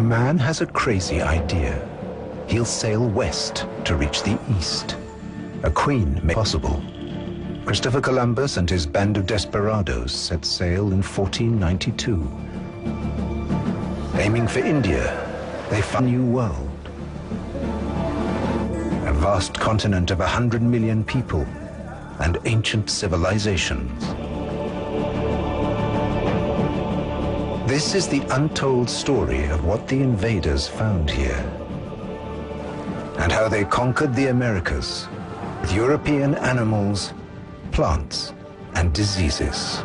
man has a crazy idea. He'll sail west to reach the east. A queen made possible. Christopher Columbus and his band of desperados set sail in 1492. Aiming for India, they found a new world. A vast continent of 100 million people and ancient civilizations. This is the untold story of what the invaders found here and how they conquered the Americas with European animals, plants, and diseases.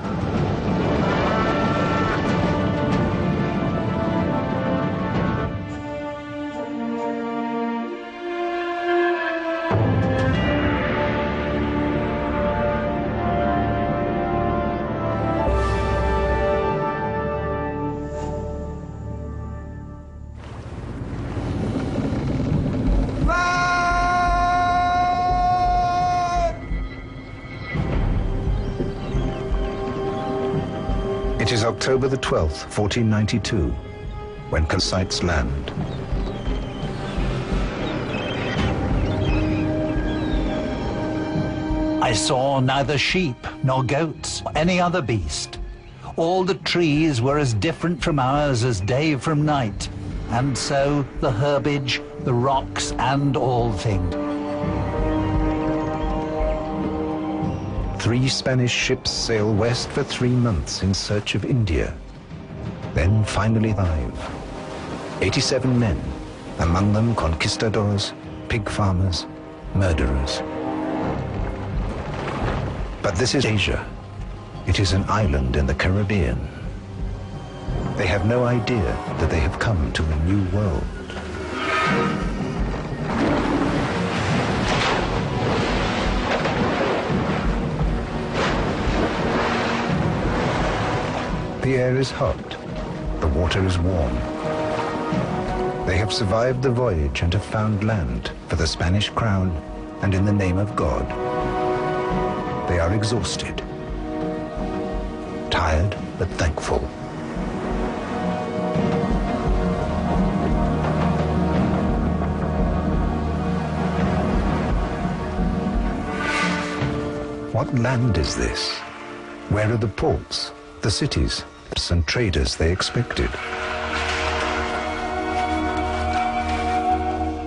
It is October the 12th, 1492, when sights land. I saw neither sheep nor goats, or any other beast. All the trees were as different from ours as day from night, and so the herbage, the rocks, and all things. 3 Spanish ships sail west for 3 months in search of India. Then finally 5. 87 men, among them conquistadors, pig farmers, murderers. But this is Asia. It is an island in the Caribbean. They have no idea that they have come to a new world. The air is hot, the water is warm. They have survived the voyage and have found land for the Spanish crown and in the name of God. They are exhausted, tired but thankful. What land is this? Where are the ports, the cities, and traders they expected?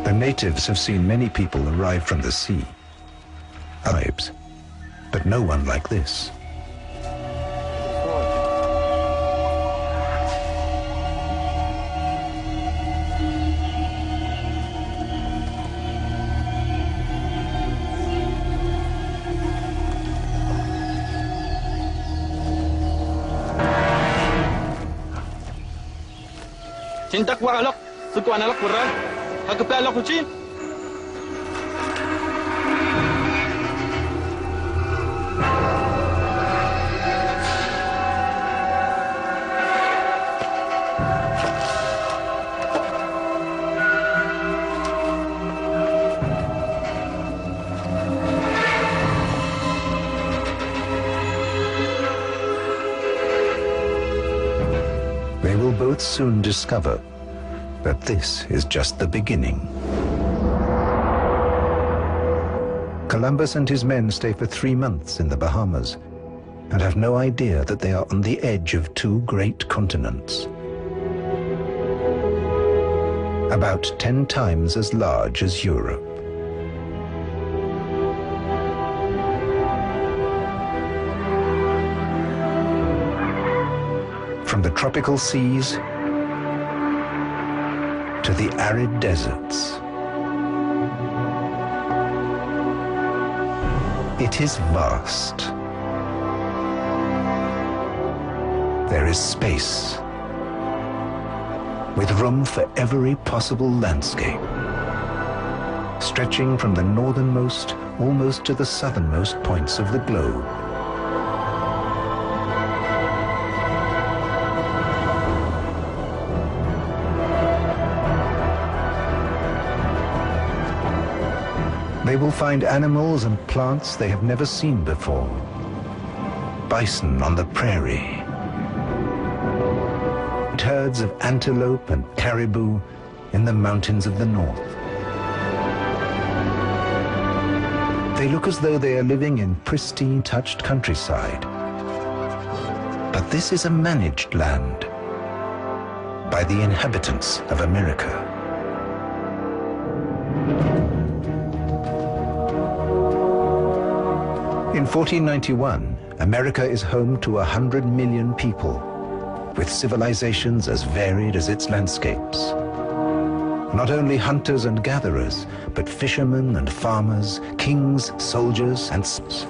The natives have seen many people arrive from the sea, tribes, but no one like this. Cintak waralok, suku analok kurang, hagape alok kucing. They will both soon discover that this is just the beginning. Columbus and his men stay for 3 months in the Bahamas and have no idea that they are on the edge of 2 great continents, about 10 times as large as Europe. From the tropical seas to the arid deserts. It is vast. There is space, with room for every possible landscape, stretching from the northernmost almost to the southernmost points of the globe. They will find animals and plants they have never seen before. Bison on the prairie, herds of antelope and caribou in the mountains of the north. They look as though they are living in pristine, touched countryside. But this is a managed land by the inhabitants of America. In 1491, America is home to 100 million people, with civilizations as varied as its landscapes. Not only hunters and gatherers, but fishermen and farmers, kings, soldiers, and slaves.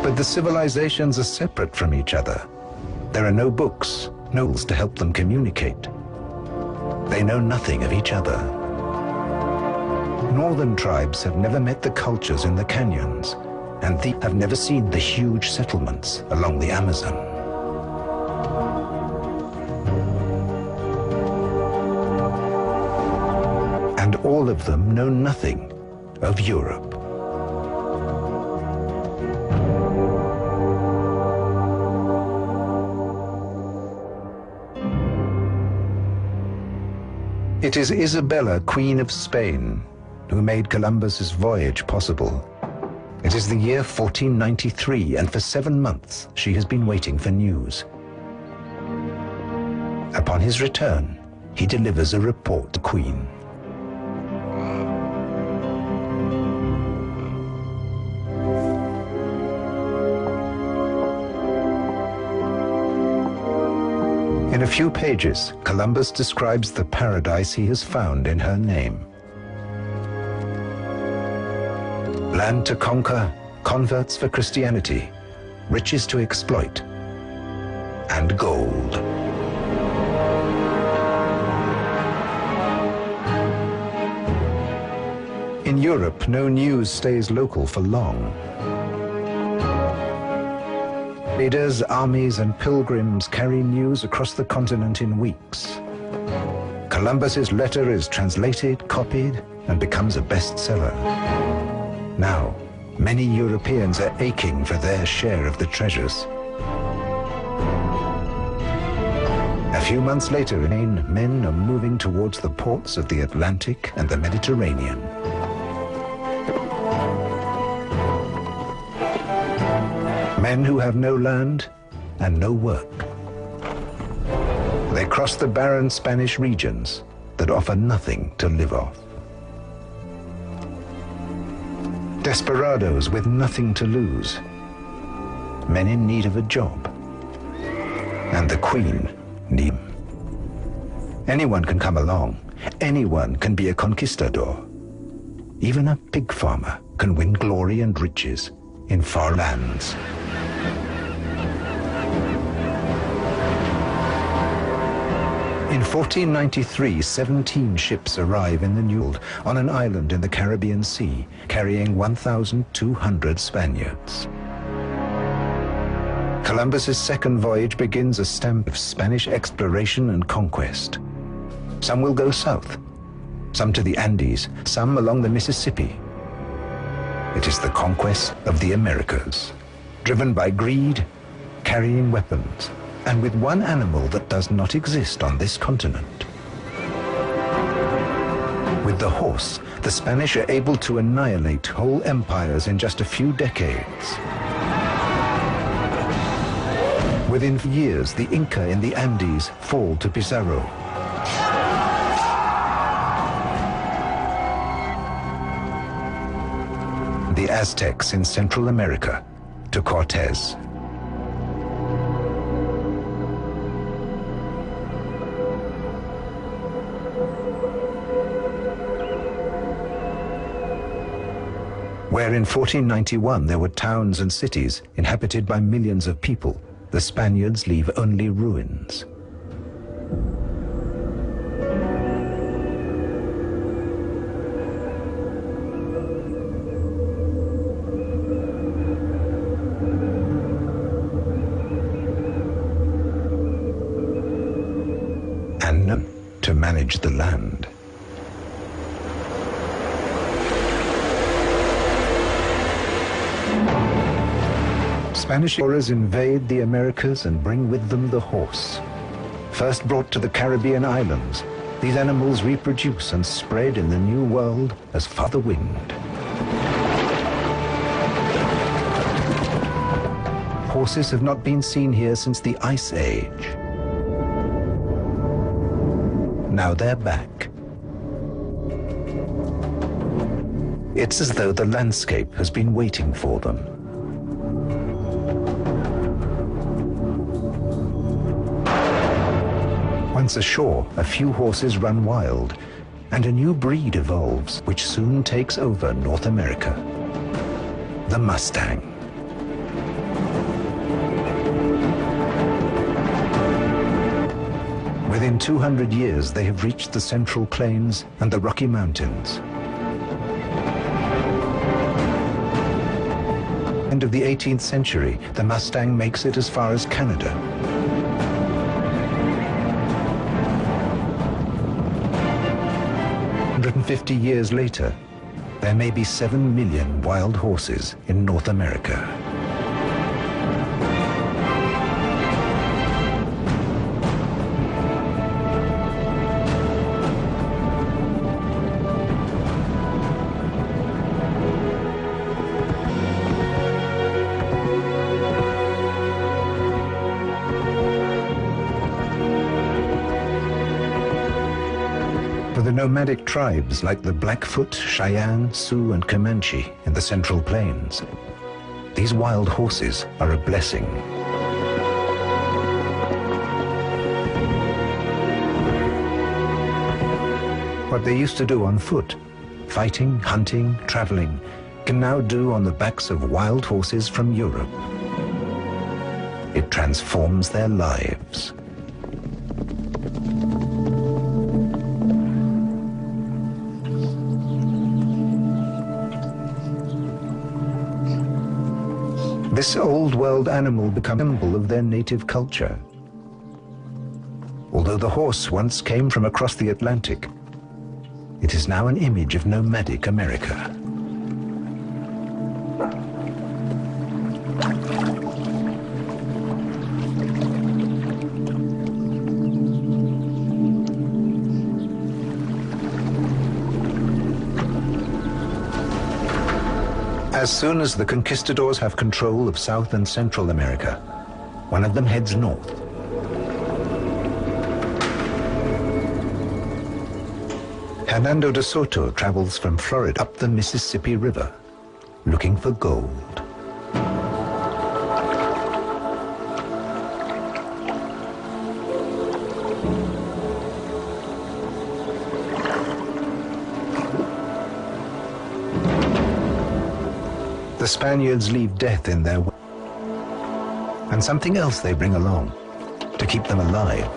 But the civilizations are separate from each other. There are no books, no tools to help them communicate. They know nothing of each other. Northern tribes have never met the cultures in the canyons, and they have never seen the huge settlements along the Amazon. And all of them know nothing of Europe. It is Isabella, Queen of Spain, who made Columbus's voyage possible. It is the year 1493, and for 7 months she has been waiting for news. Upon his return, he delivers a report to the Queen. In a few pages, Columbus describes the paradise he has found in her name. Land to conquer, converts for Christianity, riches to exploit, and gold. In Europe, no news stays local for long. Raiders, armies, and pilgrims carry news across the continent in weeks. Columbus's letter is translated, copied, and becomes a bestseller. Now, many Europeans are aching for their share of the treasures. A few months later, men are moving towards the ports of the Atlantic and the Mediterranean. Men who have no land and no work. They cross the barren Spanish regions that offer nothing to live off. Desperados with nothing to lose. Men in need of a job. And the Queen needs him. Anyone can come along. Anyone can be a conquistador. Even a pig farmer can win glory and riches in far lands. In 1493, 17 ships arrive in the New World on an island in the Caribbean Sea, carrying 1,200 Spaniards. Columbus's second voyage begins a stamp of Spanish exploration and conquest. Some will go south, some to the Andes, some along the Mississippi. It is the conquest of the Americas, driven by greed, carrying weapons, and with one animal that does not exist on this continent. With the horse, the Spanish are able to annihilate whole empires in just a few decades. Within years, the Inca in the Andes fall to Pizarro. The Aztecs in Central America to Cortez. Where in 1491 there were towns and cities inhabited by millions of people, the Spaniards leave only ruins. And none to manage the land. Spanish explorers invade the Americas and bring with them the horse. First brought to the Caribbean islands, these animals reproduce and spread in the New World as far as the wind. Horses have not been seen here since the Ice Age. Now they're back. It's as though the landscape has been waiting for them. Once ashore, a few horses run wild, and a new breed evolves, which soon takes over North America. The Mustang. Within 200 years, they have reached the Central Plains and the Rocky Mountains. End of the 18th century, the Mustang makes it as far as Canada. 150 years later, there may be 7 million wild horses in North America. The nomadic tribes like the Blackfoot, Cheyenne, Sioux, and Comanche in the Central Plains, these wild horses are a blessing. What they used to do on foot, fighting, hunting, traveling, can now do on the backs of wild horses from Europe. It transforms their lives. This old world animal becomes a symbol of their native culture. Although the horse once came from across the Atlantic, it is now an image of nomadic America. As soon as the conquistadors have control of South and Central America, one of them heads north. Hernando de Soto travels from Florida up the Mississippi River, looking for gold. The Spaniards leave death in their way, and something else they bring along to keep them alive.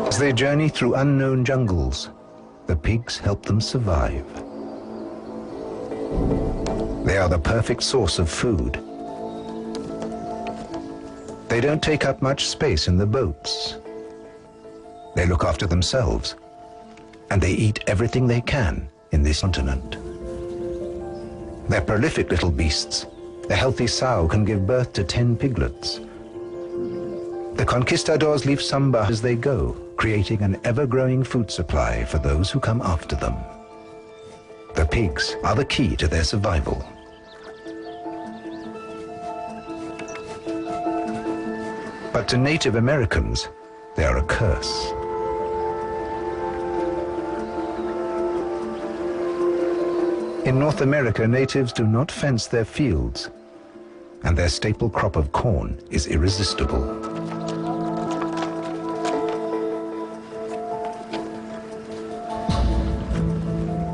As they journey through unknown jungles, the pigs help them survive. They are the perfect source of food. They don't take up much space in the boats. They look after themselves, and they eat everything they can in this continent. They're prolific little beasts. A healthy sow can give birth to 10 piglets. The conquistadors leave some as they go, creating an ever-growing food supply for those who come after them. The pigs are the key to their survival. But to Native Americans, they are a curse. In North America, natives do not fence their fields, and their staple crop of corn is irresistible.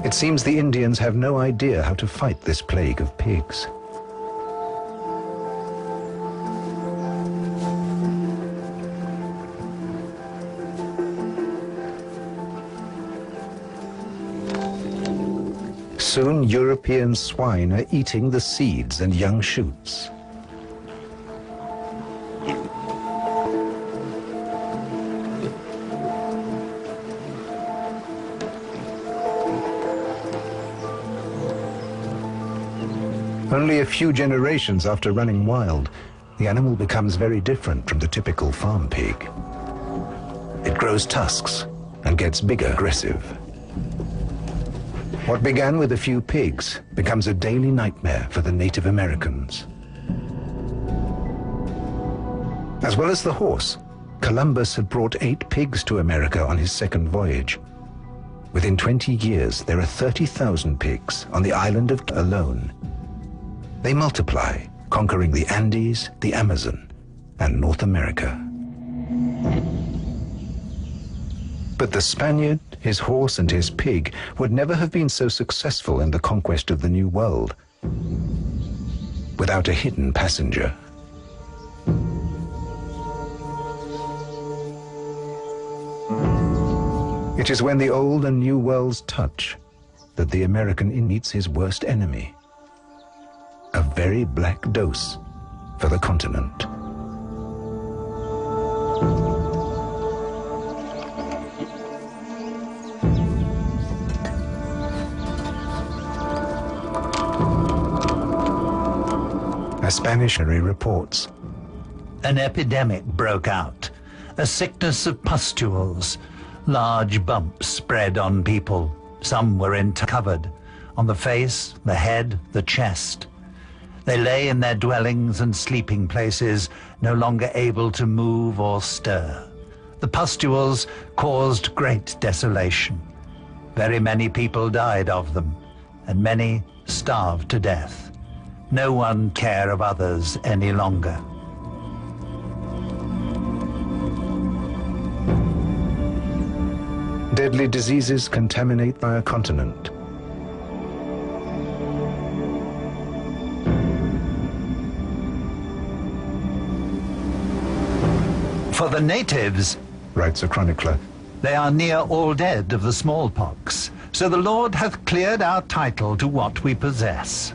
It seems the Indians have no idea how to fight this plague of pigs. Soon, European swine are eating the seeds and young shoots. Only a few generations after running wild, the animal becomes very different from the typical farm pig. It grows tusks and gets bigger, aggressive. What began with a few pigs becomes a daily nightmare for the Native Americans. As well as the horse, Columbus had brought 8 pigs to America on his second voyage. Within 20 years, there are 30,000 pigs on the island of alone. They multiply, conquering the Andes, the Amazon, and North America. But the Spaniard, his horse, and his pig would never have been so successful in the conquest of the New World without a hidden passenger. It is when the old and new worlds touch that the American meets his worst enemy. A very black dose for the continent. A Spanish reports. An epidemic broke out, a sickness of pustules. Large bumps spread on people. Some were covered, on the face, the head, the chest. They lay in their dwellings and sleeping places, no longer able to move or stir. The pustules caused great desolation. Very many people died of them, and many starved to death. No one cared of others any longer. Deadly diseases contaminate our continent. For the natives, writes a chronicler, they are near all dead of the smallpox, so the Lord hath cleared our title to what we possess.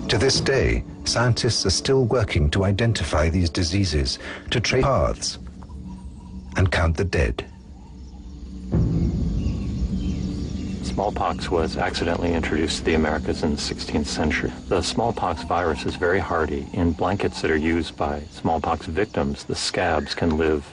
To this day, scientists are still working to identify these diseases, to trace paths, and count the dead. Smallpox was accidentally introduced to the Americas in the 16th century. The smallpox virus is very hardy. In blankets that are used by smallpox victims, the scabs can live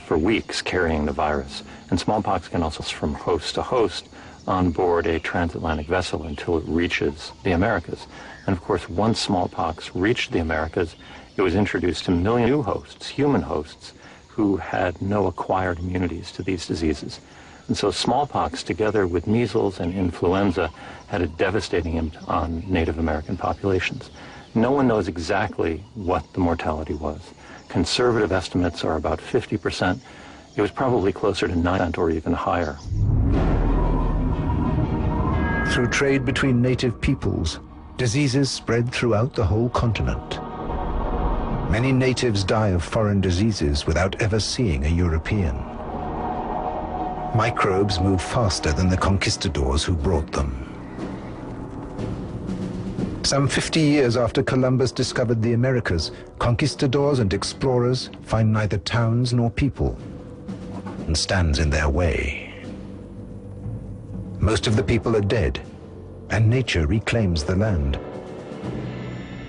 for weeks carrying the virus. And smallpox can also from host to host on board a transatlantic vessel until it reaches the Americas. And of course, once smallpox reached the Americas, it was introduced to millions of new hosts, human hosts, who had no acquired immunities to these diseases. And so smallpox, together with measles and influenza, had a devastating impact on Native American populations. No one knows exactly what the mortality was. Conservative estimates are about 50%. It was probably closer to 9% or even higher. Through trade between native peoples, diseases spread throughout the whole continent. Many natives die of foreign diseases without ever seeing a European. Microbes move faster than the conquistadors who brought them. Some 50 years after Columbus discovered the Americas, conquistadors and explorers find neither towns nor people and stands in their way. Most of the people are dead, and nature reclaims the land.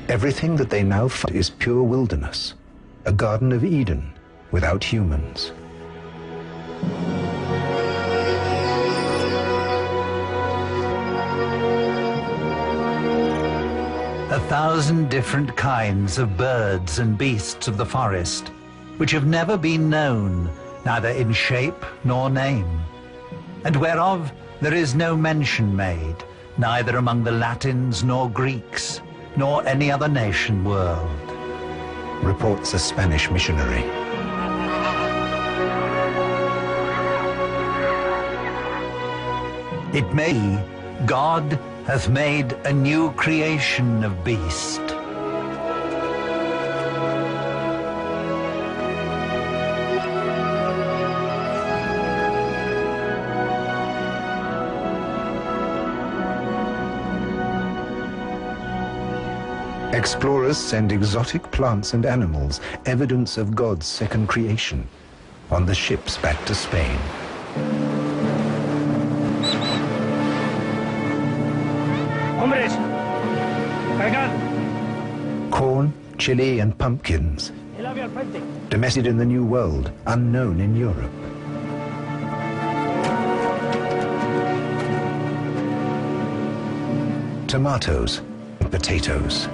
Everything that they now find is pure wilderness, a Garden of Eden without humans. A thousand different kinds of birds and beasts of the forest, which have never been known, neither in shape nor name, and whereof there is no mention made, neither among the Latins nor Greeks, nor any other nation world. Reports a Spanish missionary. It may be, God hath made a new creation of beast. Explorers send exotic plants and animals, evidence of God's second creation, on the ships back to Spain. Hombres, cargad. Corn, chili, and pumpkins, El ave al frente. domesticated in the New World, unknown in Europe. Tomatoes, and potatoes.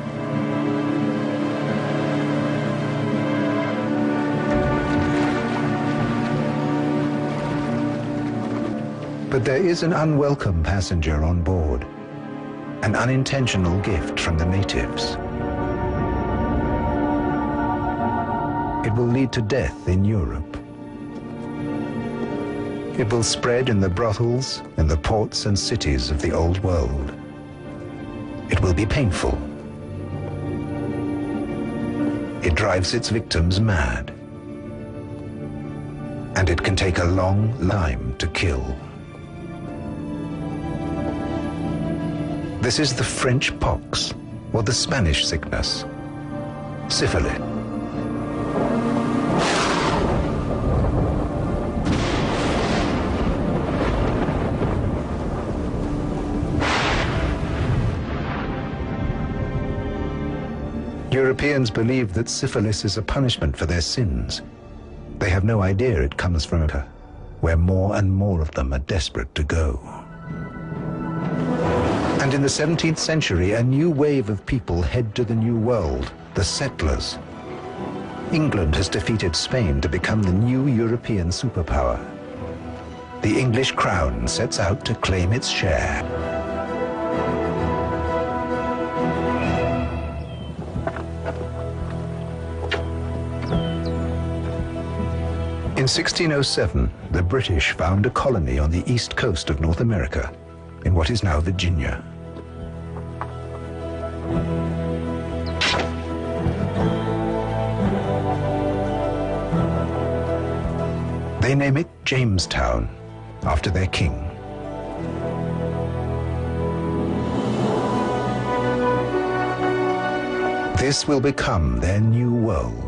But there is an unwelcome passenger on board, an unintentional gift from the natives. It will lead to death in Europe. It will spread in the brothels and the ports and cities of the old world. It will be painful. It drives its victims mad. And it can take a long time to kill. This is the French pox, or the Spanish sickness, syphilis. Europeans believe that syphilis is a punishment for their sins. They have no idea it comes from America, where more and more of them are desperate to go. And in the 17th century, a new wave of people head to the New World, the settlers. England has defeated Spain to become the new European superpower. The English crown sets out to claim its share. In 1607, the British found a colony on the east coast of North America, in what is now Virginia. They name it Jamestown, after their king. This will become their new world.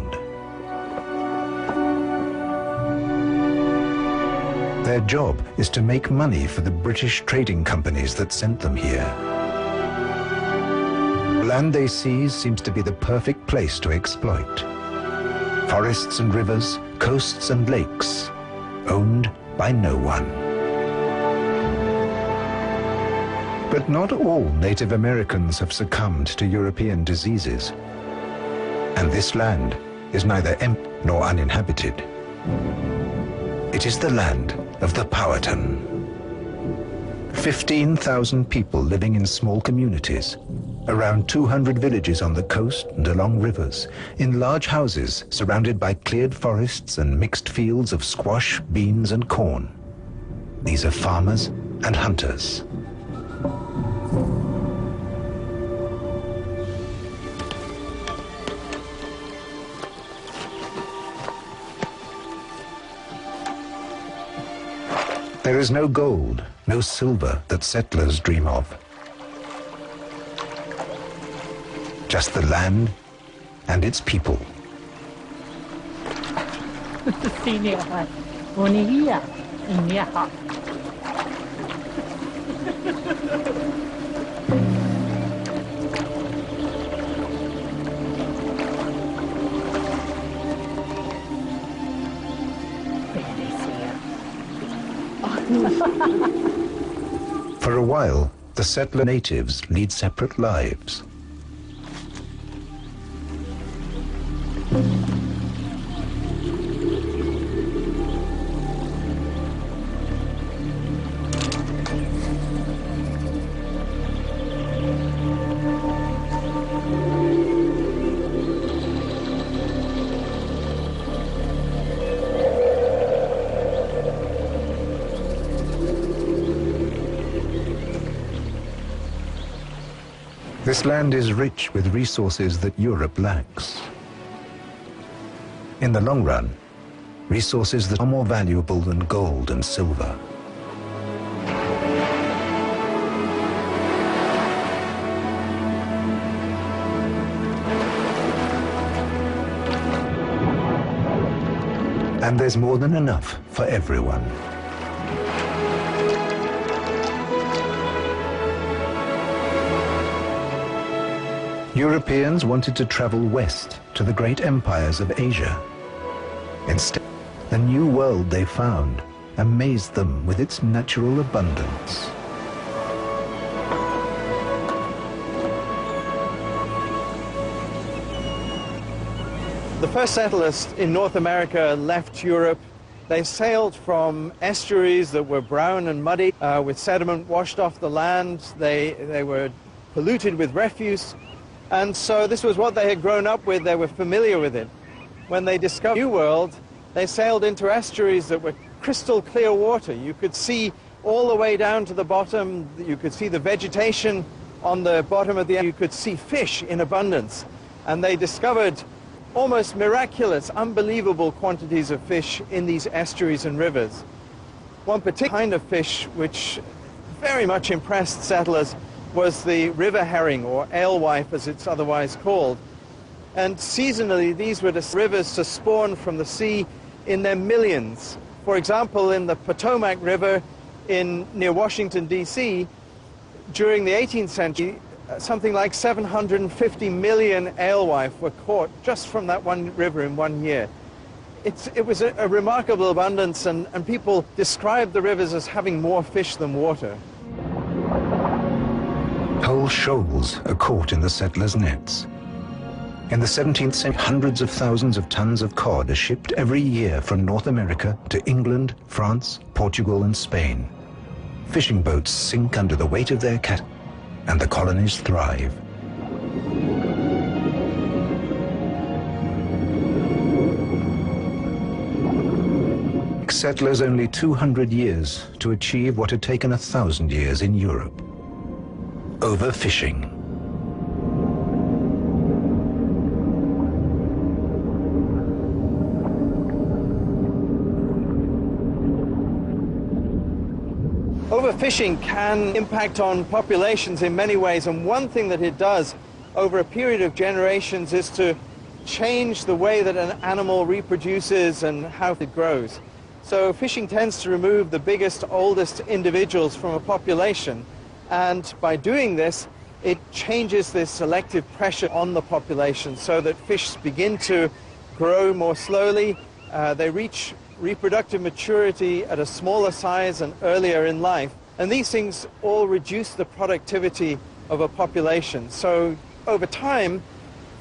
Their job is to make money for the British trading companies that sent them here. The land they seize seems to be the perfect place to exploit. Forests and rivers, coasts and lakes, owned by no one. But not all Native Americans have succumbed to European diseases. And this land is neither empty nor uninhabited. It is the land of the Powhatan. 15,000 people living in small communities, around 200 villages on the coast and along rivers, in large houses surrounded by cleared forests and mixed fields of squash, beans, and corn. These are farmers and hunters. There is no gold, no silver that settlers dream of. Just the land and its people. For a while, the settler natives lead separate lives. This land is rich with resources that Europe lacks. In the long run, resources that are more valuable than gold and silver. And there's more than enough for everyone. Europeans wanted to travel west to the great empires of Asia. Instead, the new world they found amazed them with its natural abundance. The first settlers in North America left Europe. They sailed from estuaries that were brown and muddy, with sediment washed off the land. They were polluted with refuse. And so this was what they had grown up with. They were familiar with it. When they discovered the New World, they sailed into estuaries that were crystal clear water. You could see all the way down to the bottom. You could see the vegetation on the bottom of the you could see fish in abundance. And they discovered almost miraculous, unbelievable quantities of fish in these estuaries and rivers. One particular kind of fish which very much impressed settlers was the river herring, or alewife as it's otherwise called. And seasonally, these were the rivers to spawn from the sea in their millions. For example, in the Potomac River near Washington, D.C., during the 18th century, something like 750 million alewife were caught just from that one river in 1 year. It was a remarkable abundance, and people described the rivers as having more fish than water. Whole shoals are caught in the settlers' nets. In the 17th century, hundreds of thousands of tons of cod are shipped every year from North America to England, France, Portugal, and Spain. Fishing boats sink under the weight of their catch, and the colonies thrive. Settlers only 200 years to achieve what had taken 1,000 years in Europe. Overfishing. Overfishing can impact on populations in many ways, and one thing that it does over a period of generations is to change the way that an animal reproduces and how it grows. So fishing tends to remove the biggest, oldest individuals from a population, and by doing this, it changes the selective pressure on the population so that fish begin to grow more slowly. They reach reproductive maturity at a smaller size and earlier in life. And these things all reduce the productivity of a population. So over time,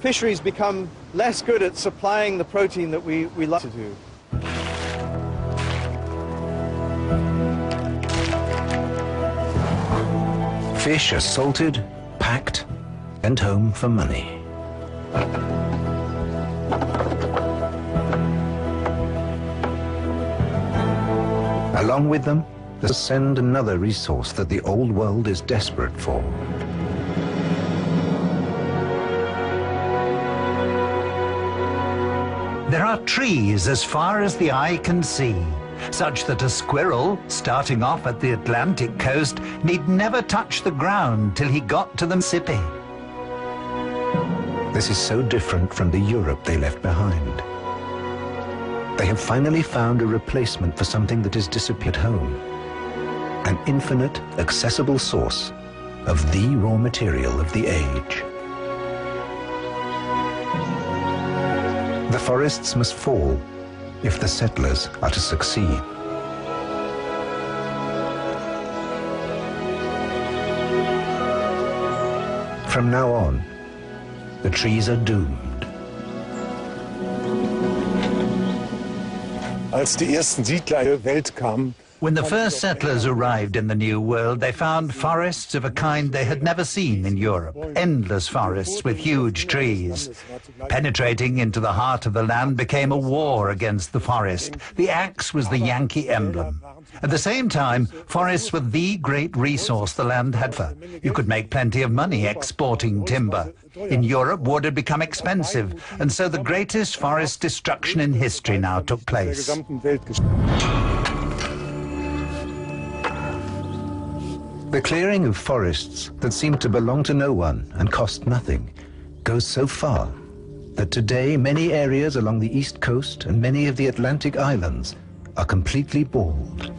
fisheries become less good at supplying the protein that we like to do. Fish are salted, packed, and home for money. Along with them, they send another resource that the old world is desperate for. There are trees as far as the eye can see, such that a squirrel, starting off at the Atlantic coast, need never touch the ground till he got to the Mississippi. This is so different from the Europe they left behind. They have finally found a replacement for something that has disappeared home. An infinite, accessible source of the raw material of the age. The forests must fall if the settlers are to succeed. From now on, the trees are doomed. Als die ersten Siedler in die Welt kamen, When the first settlers arrived in the New World, they found forests of a kind they had never seen in Europe. Endless forests with huge trees. Penetrating into the heart of the land became a war against the forest. The axe was the Yankee emblem. At the same time, forests were the great resource the land had for. You could make plenty of money exporting timber. In Europe, wood had become expensive, and so the greatest forest destruction in history now took place. The clearing of forests that seemed to belong to no one and cost nothing goes so far that today many areas along the east coast and many of the Atlantic islands are completely bald.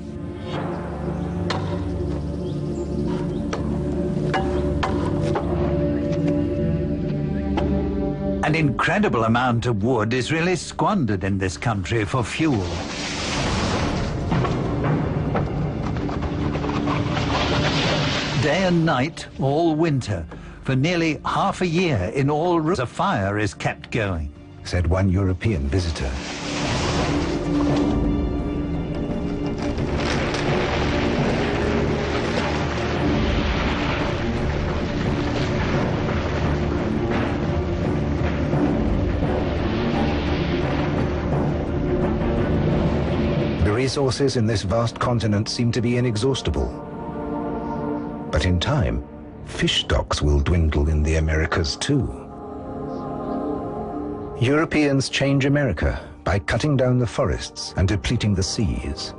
An incredible amount of wood is really squandered in this country for fuel. Day and night, all winter, for nearly half a year in all rooms, a fire is kept going, said one European visitor. The resources in this vast continent seem to be inexhaustible. But in time, fish stocks will dwindle in the Americas too. Europeans change America by cutting down the forests and depleting the seas.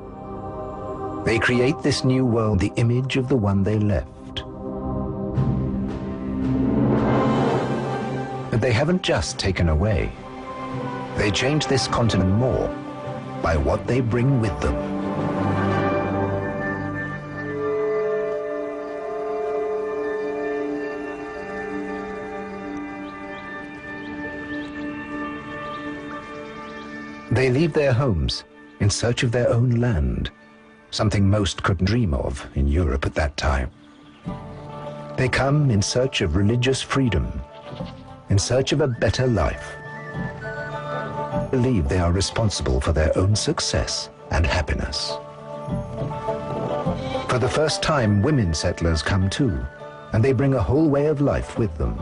They create this new world, the image of the one they left. But they haven't just taken away. They change this continent more by what they bring with them. They leave their homes in search of their own land, something most couldn't dream of in Europe at that time. They come in search of religious freedom, in search of a better life. They believe they are responsible for their own success and happiness. For the first time, women settlers come too, and they bring a whole way of life with them.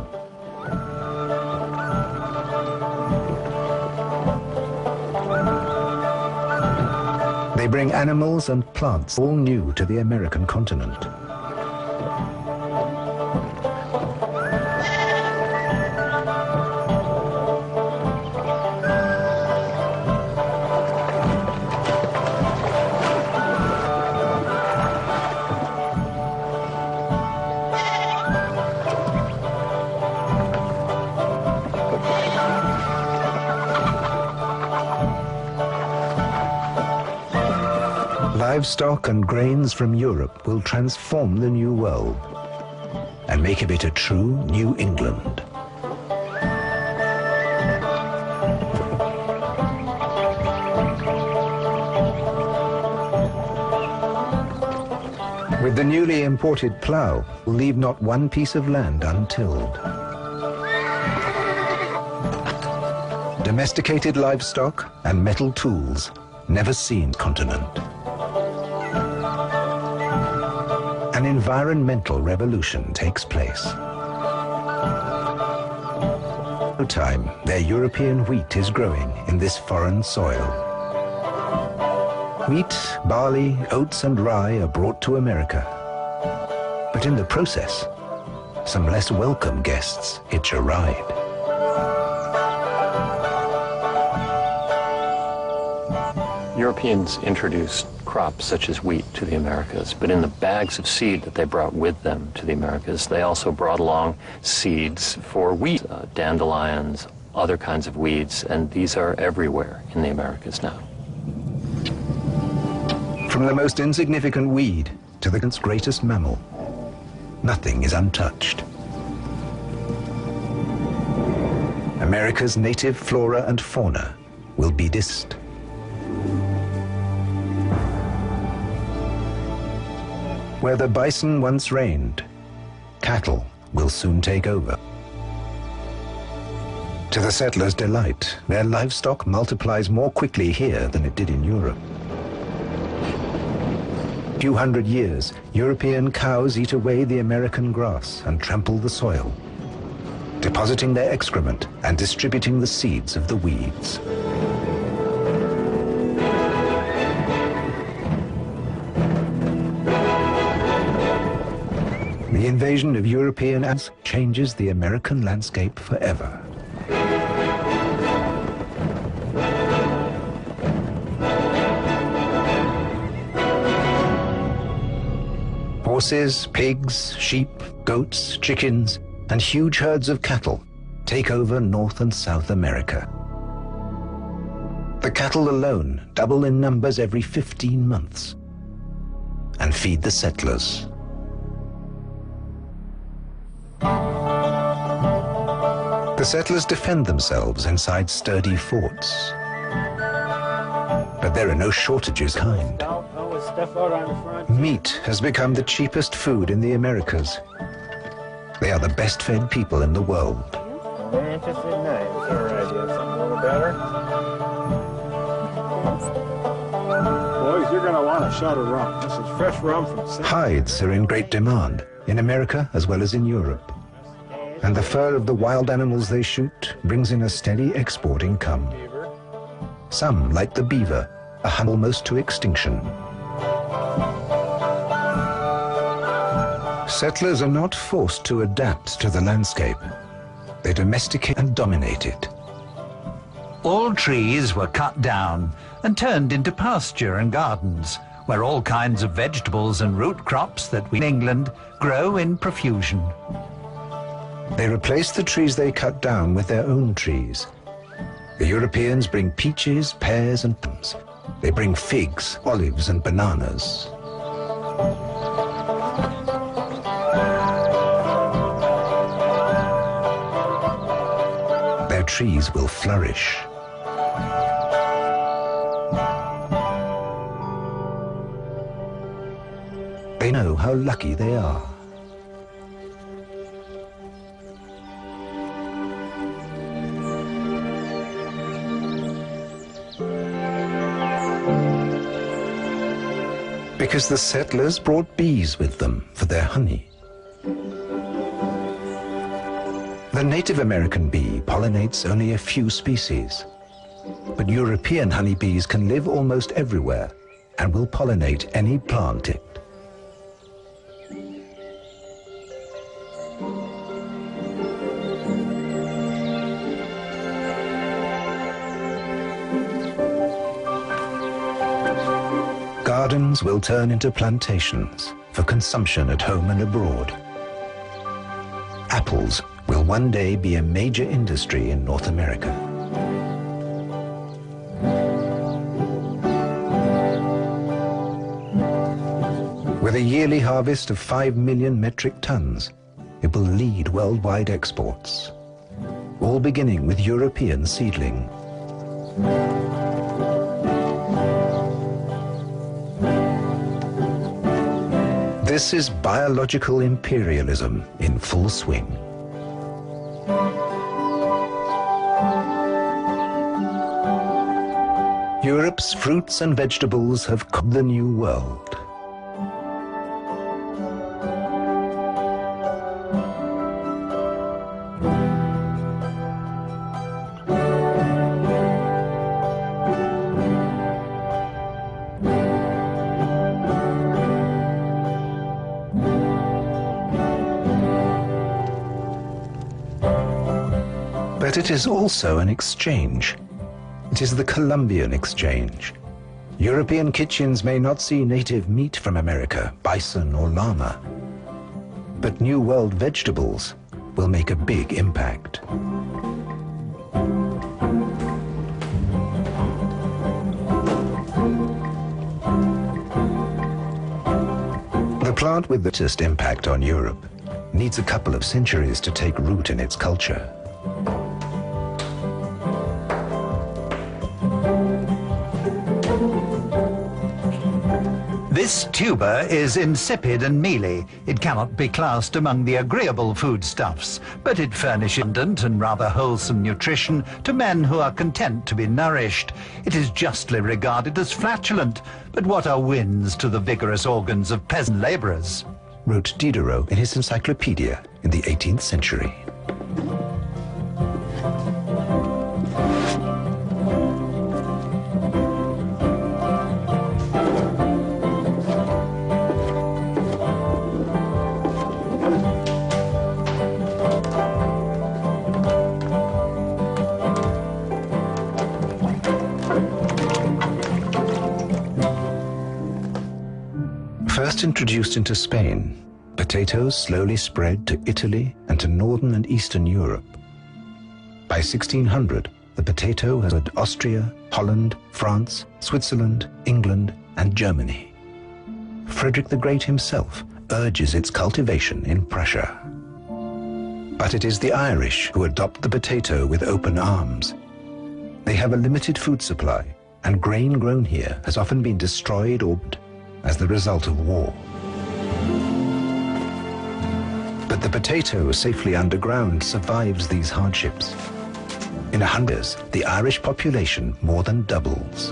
They bring animals and plants, all new to the American continent. Livestock and grains from Europe will transform the New World and make of it a true New England. With the newly imported plough, we'll leave not one piece of land untilled. Domesticated livestock and metal tools, never seen continent. An environmental revolution takes place. No time, their European wheat is growing in this foreign soil. Wheat, barley, oats and rye are brought to America. But in the process, some less welcome guests hitch a ride. Europeans introduced crops such as wheat to the Americas, but in the bags of seed that they brought with them to the Americas, they also brought along seeds for wheat, dandelions, other kinds of weeds, and these are everywhere in the Americas now. From the most insignificant weed to the greatest mammal, nothing is untouched. America's native flora and fauna will be distant. Where the bison once reigned, cattle will soon take over. To the settlers' delight, their livestock multiplies more quickly here than it did in Europe. A few hundred years, European cows eat away the American grass and trample the soil, depositing their excrement and distributing the seeds of the weeds. The invasion of European ants changes the American landscape forever. Horses, pigs, sheep, goats, chickens, and huge herds of cattle take over North and South America. The cattle alone double in numbers every 15 months and feed the settlers. The settlers defend themselves inside sturdy forts. But there are no shortages of kind. Meat has become the cheapest food in the Americas. They are the best fed people in the world. Very interesting names. All right, you have something a little better? Boys, you're going to want a shot of rum. This is fresh rum from... Hides are in great demand, in America as well as in Europe. And the fur of the wild animals they shoot brings in a steady export income. Some, like the beaver, are almost to extinction. Settlers are not forced to adapt to the landscape. They domesticate and dominate it. All trees were cut down and turned into pasture and gardens, where all kinds of vegetables and root crops that we in England grow in profusion. They replace the trees they cut down with their own trees. The Europeans bring peaches, pears and plums. They bring figs, olives and bananas. Their trees will flourish. They know how lucky they are. Because the settlers brought bees with them for their honey. The Native American bee pollinates only a few species, but European honeybees can live almost everywhere and will pollinate any plant it. Gardens will turn into plantations for consumption at home and abroad. Apples will one day be a major industry in North America. With a yearly harvest of 5 million metric tons, it will lead worldwide exports, all beginning with European seedling. This is biological imperialism in full swing. Europe's fruits and vegetables have come the new world. But it is also an exchange. It is the Colombian exchange. European kitchens may not see native meat from America, bison or llama, but New World vegetables will make a big impact. The plant with the greatest impact on Europe needs a couple of centuries to take root in its culture. This tuber is insipid and mealy. It cannot be classed among the agreeable foodstuffs, but it furnishes abundant and rather wholesome nutrition to men who are content to be nourished. It is justly regarded as flatulent, but what are winds to the vigorous organs of peasant labourers? Wrote Diderot in his encyclopedia in the 18th century. First introduced into Spain, potatoes slowly spread to Italy and to northern and eastern Europe. By 1600, the potato has entered Austria, Holland, France, Switzerland, England, and Germany. Frederick the Great himself urges its cultivation in Prussia. But it is the Irish who adopt the potato with open arms. They have a limited food supply, and grain grown here has often been destroyed or as the result of war. But the potato, safely underground, survives these hardships. In 100 years, the Irish population more than doubles.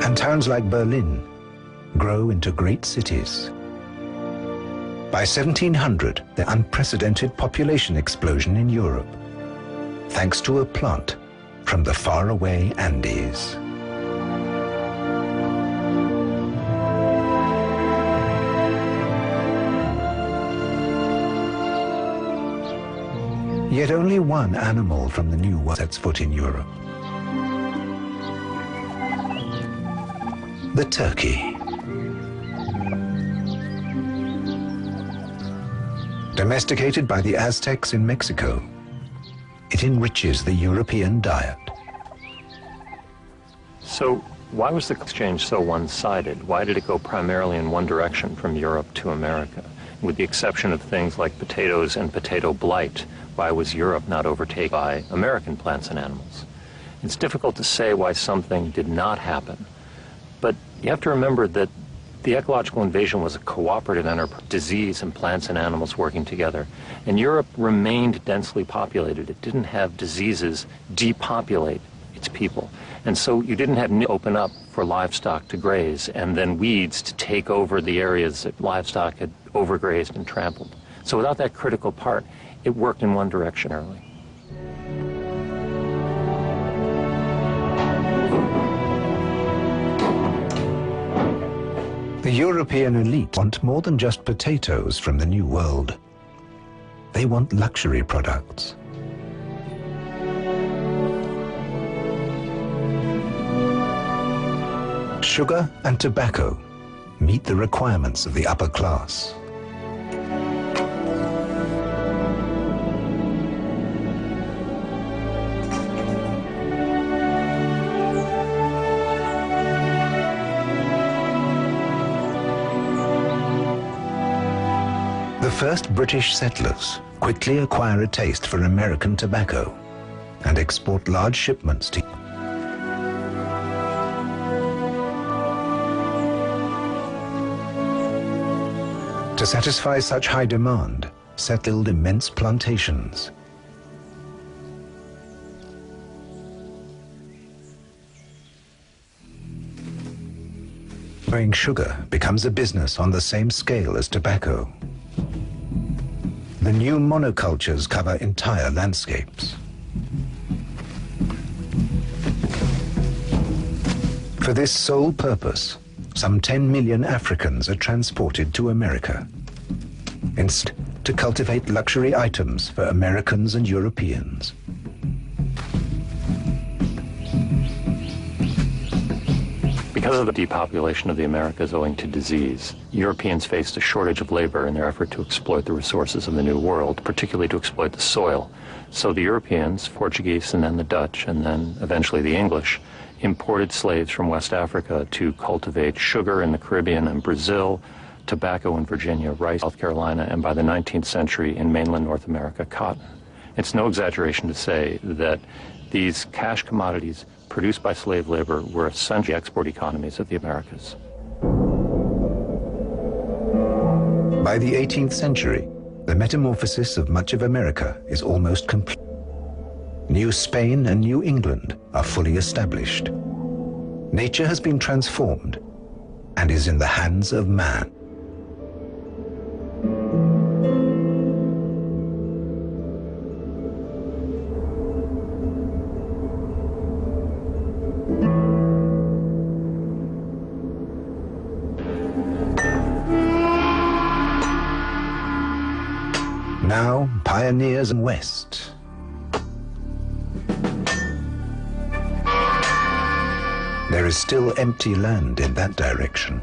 And towns like Berlin grow into great cities. By 1700, the unprecedented population explosion in Europe, thanks to a plant from the faraway Andes. Yet only one animal from the New World sets foot in Europe. The turkey. Domesticated by the Aztecs in Mexico, it enriches the European diet. So why was the exchange so one-sided? Why did it go primarily in one direction from Europe to America? With the exception of things like potatoes and potato blight, why was Europe not overtaken by American plants and animals? It's difficult to say why something did not happen, but you have to remember that the ecological invasion was a cooperative enterprise, disease and plants and animals working together. And Europe remained densely populated. It didn't have diseases depopulate its people. And so you didn't have to open up for livestock to graze and then weeds to take over the areas that livestock had overgrazed and trampled. So without that critical part, it worked in one direction early. The European elite want more than just potatoes from the New World. They want luxury products. Sugar and tobacco meet the requirements of the upper class. The first British settlers quickly acquire a taste for American tobacco and export large shipments to satisfy such high demand, settled immense plantations. Growing sugar becomes a business on the same scale as tobacco. The new monocultures cover entire landscapes. For this sole purpose, some 10 million Africans are transported to America, instead to cultivate luxury items for Americans and Europeans. Because of the depopulation of the Americas owing to disease, Europeans faced a shortage of labor in their effort to exploit the resources of the New World, particularly to exploit the soil. So the Europeans, Portuguese and then the Dutch and then eventually the English, imported slaves from West Africa to cultivate sugar in the Caribbean and Brazil, tobacco in Virginia, rice in South Carolina, and by the 19th century in mainland North America, cotton. It's no exaggeration to say that these cash commodities produced by slave labor were essentially export economies of the Americas. By the 18th century, the metamorphosis of much of America is almost complete. New Spain and New England are fully established. Nature has been transformed and is in the hands of man. Now, pioneers in West. There is still empty land in that direction.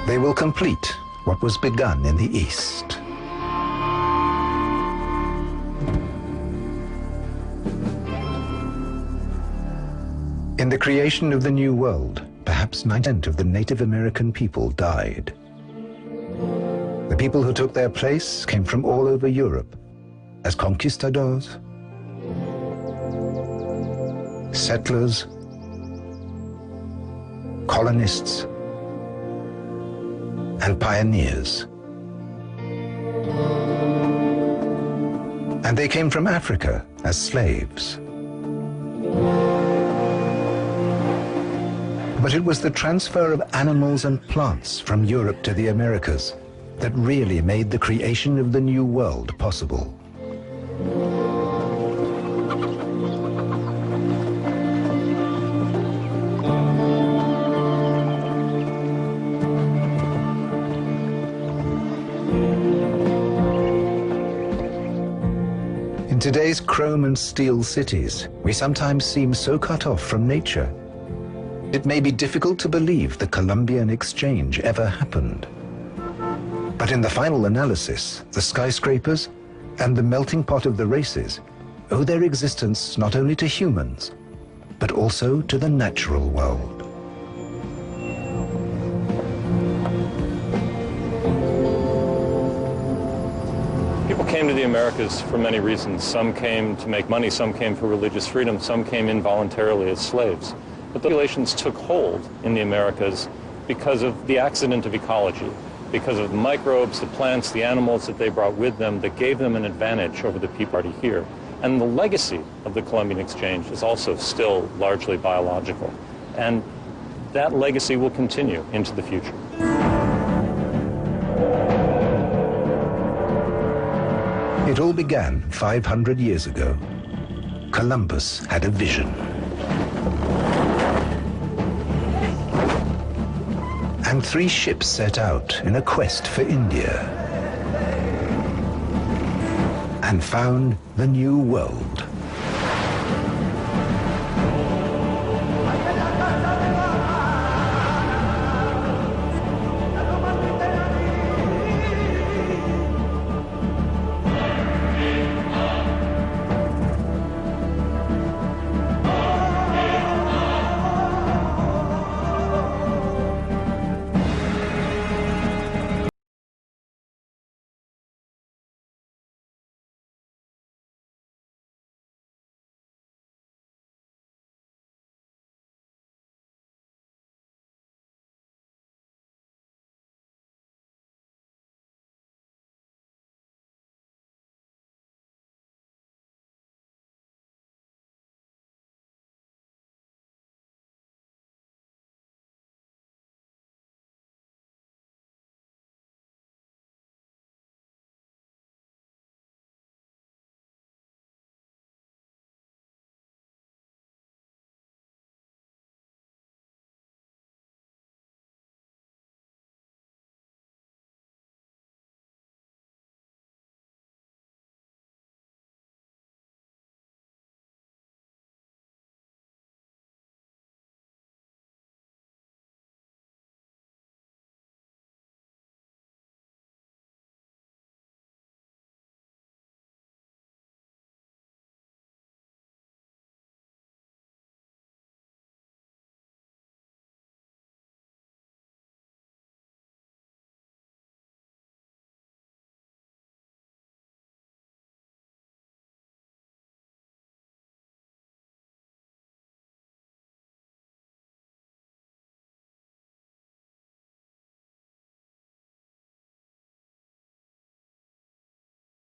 They will complete what was begun in the East. In the creation of the New World, perhaps 90% of the Native American people died. The people who took their place came from all over Europe as conquistadors, settlers, colonists, and pioneers. And they came from Africa as slaves. But it was the transfer of animals and plants from Europe to the Americas that really made the creation of the New World possible. In today's chrome and steel cities, we sometimes seem so cut off from nature. It may be difficult to believe the Columbian exchange ever happened. But in the final analysis, the skyscrapers and the melting pot of the races owe their existence not only to humans, but also to the natural world. People came to the Americas for many reasons. Some came to make money, some came for religious freedom, some came involuntarily as slaves. But the populations took hold in the Americas because of the accident of ecology, because of the microbes, the plants, the animals that they brought with them that gave them an advantage over the people already here. And the legacy of the Columbian exchange is also still largely biological. And that legacy will continue into the future. It all began 500 years ago. Columbus had a vision. And 3 ships set out in a quest for India and found the New World.